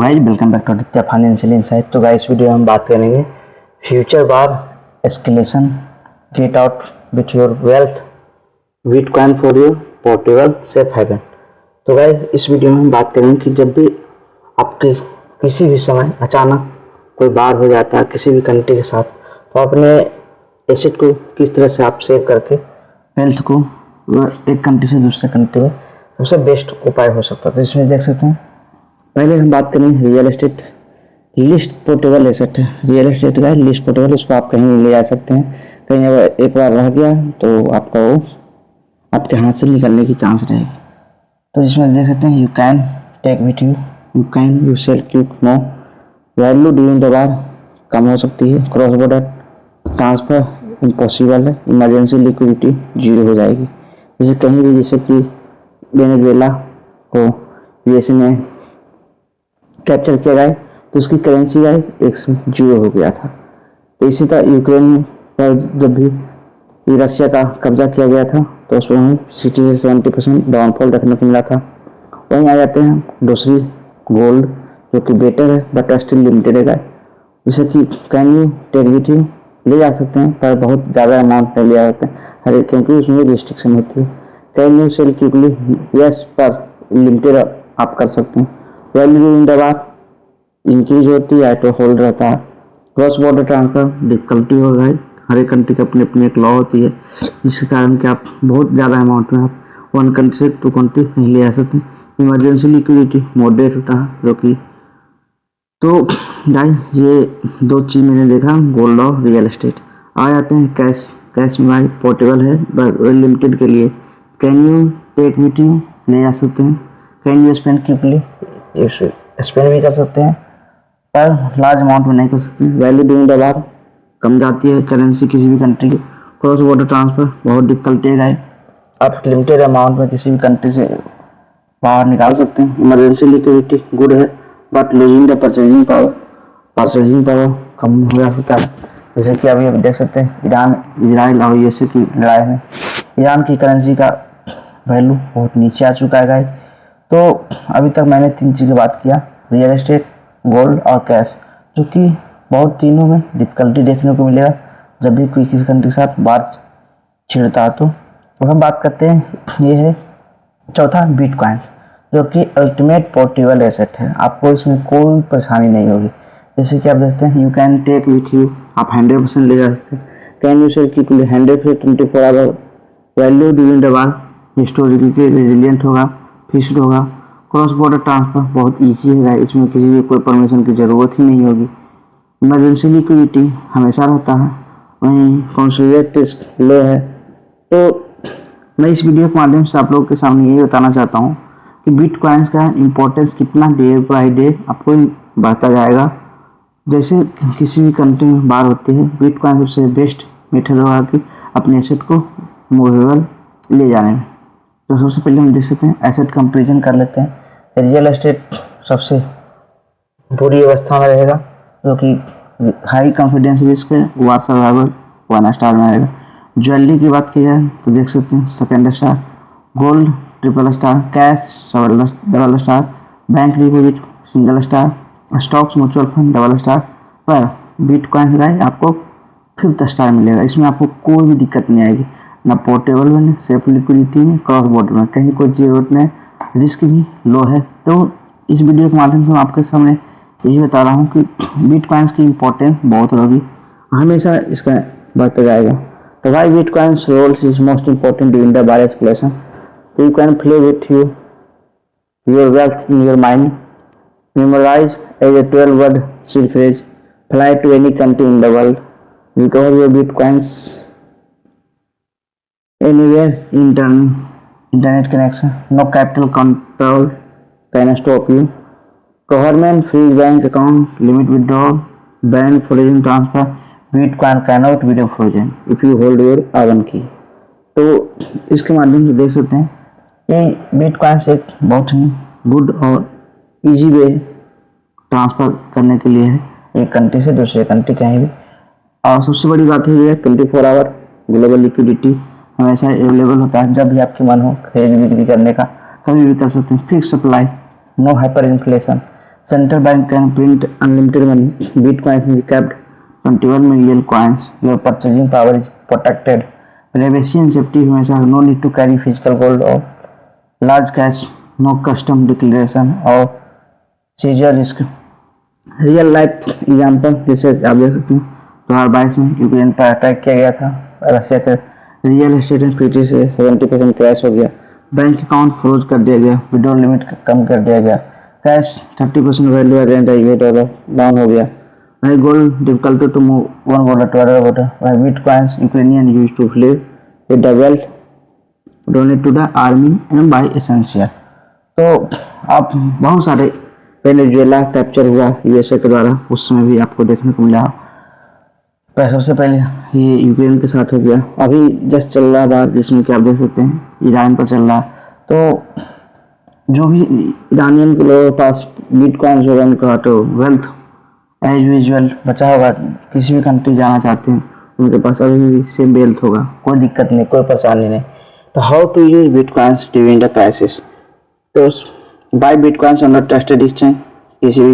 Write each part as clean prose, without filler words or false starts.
Guys welcome back to Aditya financial insight. तो guys video में हम बात करेंगे future bar escalation get out with your wealth bitcoin for your portable safe haven. तो guys इस video में हम बात करेंगे कि जब भी आपके किसी भी समय अचानक कोई बार हो जाता है किसी भी कंट्री के साथ, तो अपने एसेट को किस तरह से आप सेव करके वेल्थ को एक कंट्री से दूसरे कंट्री में सबसे बेस्ट उपाय हो सकता है। तो इसमें देख सकते हैं, पहले हम बात करेंगे real estate list portable asset है। रियल एस्टेट का लिस्ट पोर्टेबल, उसको आप कहीं ले जा सकते हैं, कहीं अगर एक बार रह गया तो आपका वो आपके हाथ से निकलने की चांस रहेगी। तो इसमें देख सकते हैं, you can take with you can you sell quick no value during the war कम हो सकती है, क्रॉस बॉर्डर ट्रांसफ़र इम्पॉसिबल है, इमरजेंसी लिक्विडिटी जीरो हो जाएगी। जैसे कहीं भी, जैसे कि वेनेजुएला को यूएसए में कैप्चर किया गया तो उसकी करेंसी का एक जीरो हो गया था। तो इसी तरह यूक्रेन पर जब भी रशिया का कब्जा किया गया था तो उसमें हमें 60 से 70% डाउनफॉल देखने को मिला था। वहीं आ जाते हैं दूसरी गोल्ड, जो कि बेटर है बट स्टिल लिमिटेड है। जैसे कि can you take with you ले जा सकते हैं, पर बहुत ज़्यादा अमाउंट नहीं ले जा सकते हैं हर एक, क्योंकि उसमें रिस्ट्रिक्शन होती है। Can you sell quickly, yes, पर लिमिटेड आप कर सकते हैं। Value in the bar increase होती है तो होल्ड रहता है। क्रॉस बॉर्डर ट्रांसफर डिफिकल्टी हो रहा है, हर एक कंट्री की अपनी अपनी एक लॉ होती है, जिसके कारण कि आप बहुत ज़्यादा अमाउंट में आप वन कंट्री से टू कंट्री नहीं ले जा सकते। इमरजेंसी लिक्विडिटी मॉडरेट होता है, जो कि तो गाइस ये दो चीज़ मैंने देखा, गोल्ड और रियल एस्टेट। आ जाते हैं कैश में भाई पोर्टेबल है बट लिमिटेड के लिए। Can you take with you ले जा सकते हैं। Can you spend quickly, spend भी कर सकते हैं पर लार्ज अमाउंट में नहीं कर सकते। वैल्यू ड्यूरिंग द बार कम जाती है करेंसी किसी भी कंट्री की। क्रॉस बॉर्डर ट्रांसफर बहुत डिफिकल्टी है, आप लिमिटेड अमाउंट में किसी भी कंट्री से बाहर निकाल सकते हैं। इमरजेंसी लिक्विडिटी गुड है but losing the purchasing power कम हो जा सकता है। जैसे कि अभी आप देख सकते हैं, ईरान इजराइल और यूएसए की लड़ाई में ईरान की करेंसी का वैल्यू बहुत नीचे आ चुका है। तो अभी तक मैंने तीन चीज़ की बात किया, रियल एस्टेट, गोल्ड और कैश, जो कि बहुत तीनों में डिफिकल्टी देखने को मिलेगा जब भी कोई किसी कंट्री के साथ बार छिड़ता है। तो अब हम बात करते हैं, ये है चौथा बिटकॉइंस, जो कि अल्टीमेट पोर्टेबल एसेट है। आपको इसमें कोई परेशानी नहीं होगी। जैसे कि आप देखते हैं, you can take with you, आप 100% ले जा सकते हैं। कैन यू सेल क्विकली 100 से 24 hour. Value during the bar historically resilient होगा, फिक्स्ड होगा। क्रॉस बॉर्डर ट्रांसफर बहुत ईजी है, इसमें किसी भी कोई परमिशन की ज़रूरत ही नहीं होगी। इमरजेंसी लिक्विडिटी हमेशा रहता है। वहीं कॉन्सोलिडेटेड रिस्क लो है। तो मैं इस वीडियो के माध्यम से आप लोगों के सामने यही बताना चाहता हूँ कि बिटकॉइंस का इम्पोर्टेंस कितना डे बाई डे आपको बढ़ता जाएगा। जैसे किसी भी कंट्री में बार होती है, बिटकॉइन सबसे बेस्ट मेथड होगा कि अपने एसेट को मूवेबल ले जाने में। तो सबसे पहले हम देख सकते हैं, एसेट कंपेरिजन कर लेते हैं। रियल एस्टेट सबसे बुरी अवस्था में रहेगा, जो कि हाई कॉन्फिडेंस रिस्क है, वार सर्वाइवल 1 स्टार में आएगा। ज्वेलरी की बात की जाए तो देख सकते हैं, 2 star. Gold 3 star. Cash double star. Bank deposit single star. Stocks mutual fund double star. पर बिटकॉइन का आपको 5th स्टार मिलेगा। इसमें आपको कोई भी दिक्कत नहीं आएगी, ना पोर्टेबल में, सेफ लिक्विडिटी में, क्रॉस बॉर्डर में, कहीं कोई जरूरत नहीं, रिस्क भी लो है। तो इस वीडियो के माध्यम से मैं आपके सामने यही बता रहा हूँ कि बिटकॉइंस की इम्पोर्टेंस बहुत होगी, हमेशा इसका बढ़ता जाएगा। तो why bitcoins roles is most important during the war escalation. तो you can play with your wealth in your mind, memorise as a 12-word seed phrase, fly to any country in the world, recover your bitcoins anywhere, internet connection, no capital control can stop you, government freeze bank account, limit withdrawal, ban frozen transfer, bitcoin cannot be frozen if you hold your R1 key। तो इसके माध्यम से देख सकते हैं कि bitcoin से एक बहुत ही गुड और इजी वे ट्रांसफ़र करने के लिए है, एक कंट्री से दूसरे कंट्री कहीं भी। और सबसे बड़ी बात है 24 आवर ग्लोबल लिक्विडिटी हमेशा अवेलेबल होता है, जब भी आपकी मन हो खरीद बिक्री करने का कभी भी कर सकते हैं। Fix supply, no hyperinflation, Central bank can print unlimited money. Bitcoin is capped 21 million coins. Your purchasing power is protected. Privacy and safety हमेशा no need to carry physical gold or large cash. No custom declaration or seizure risk. Real life example जैसे आप देख सकते हैं 2022 में Ukraine पर attack किया गया था। रशिया के रियल एस्टेट इंडस्ट्री से 70% क्रैश हो गया। बैंक अकाउंट फ्रोज कर दिया गया। विड्रॉ लिमिट कम कर दिया गया। कैश 30% वैल्यू अगेंस्ट $1 डाउन हो गया। वही gold difficult to move $1 to $1. वही bitcoins Ukrainian use to flee with the wealth donate to the army and buy essential. तो आप बहुत सारे वेनेजुएला कैप्चर हुआ यूएसए के द्वारा, उस समय भी आपको देखने को मिला। पर सबसे पहले ये यूक्रेन के साथ हो गया। अभी जस्ट चल रहा बात जिसमें कि आप देख सकते हैं ईरान पर चल रहा। तो जो भी ईरानियन के लोगों के पास बिटकॉइन होगा उनका तो वेल्थ एज यूजुअल बचा होगा। किसी भी कंट्री जाना चाहते हैं उनके पास अभी भी सेम वेल्थ होगा, कोई दिक्कत नहीं, कोई परेशानी नहीं। तो how to use bitcoins during the crisis. तो buy bitcoins on the trusted exchange, किसी भी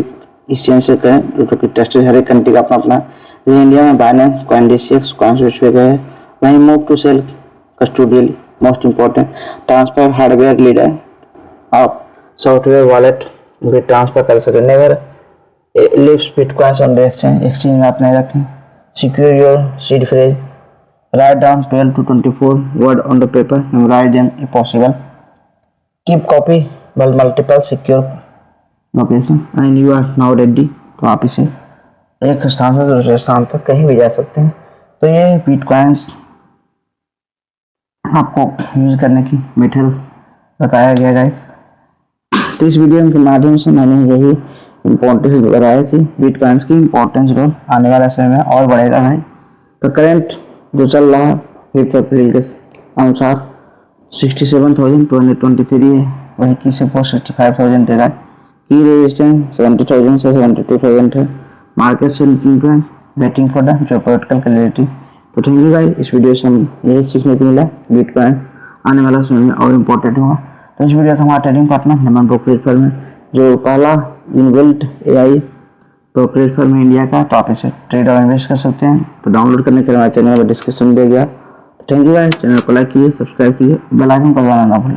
एक्सचेंज से करें जो कि ट्रस्टेड, हर एक कंट्री का अपना अपना। जैसे इंडिया में बाइनेंस, कॉइनडेस्क, कॉइनस्विच वगैरह है। वहीं move to self custodial most important, transfer hardware ledger, आप सॉफ्टवेयर वॉलेट भी ट्रांसफर कर सकते हैं। Never leaves bitcoins on the exchange, exchange में आप नहीं रखें। Secure your seed phrase, write down 12 to 24 word on the paper, memorise them if possible. Keep copy multiple secure location and you are now ready. तो आप इसे एक स्थान से दूसरे स्थान तक कहीं भी जा सकते हैं। तो ये बिटकॉइंस आपको यूज करने की मेथड बताया गया है। तो इस वीडियो के माध्यम से मैंने यही इम्पोर्टेंस बताया कि बिटकॉइंस की इम्पोर्टेंस रोल आने वाले समय में और बढ़ेगा भाई। तो करंट जो चल रहा है 5 अप्रैल के अनुसार 67,223 है। वही की सपोर्ट 65,000 देगा। की रेजिस्टेंस 70,000 से 72,000 है। Market sentiment waiting for the geopolitical clarity. तो थैंक यू भाई, इस वीडियो से हम यही सीखने को मिला बिटकॉइन आने वाला समय में और इम्पोर्टेंट हुआ। तो इस वीडियो का हमारा ट्रेडिंग पार्टनर नमन ब्रोकरेज फर्म है, जो पहला इनबिल्ट एआई ब्रोकरेज फर्म है इंडिया का। तो आप इसे ट्रेड और इन्वेस्ट कर सकते हैं। तो डाउनलोड करने के लिए हमारे चैनल में डिस्क्रिप्शन में दिया गया। थैंक यू भाई, चैनल को लाइक कीजिए, सब्सक्राइब कीजिए, बेल आइकन को दबाना ना भूलें।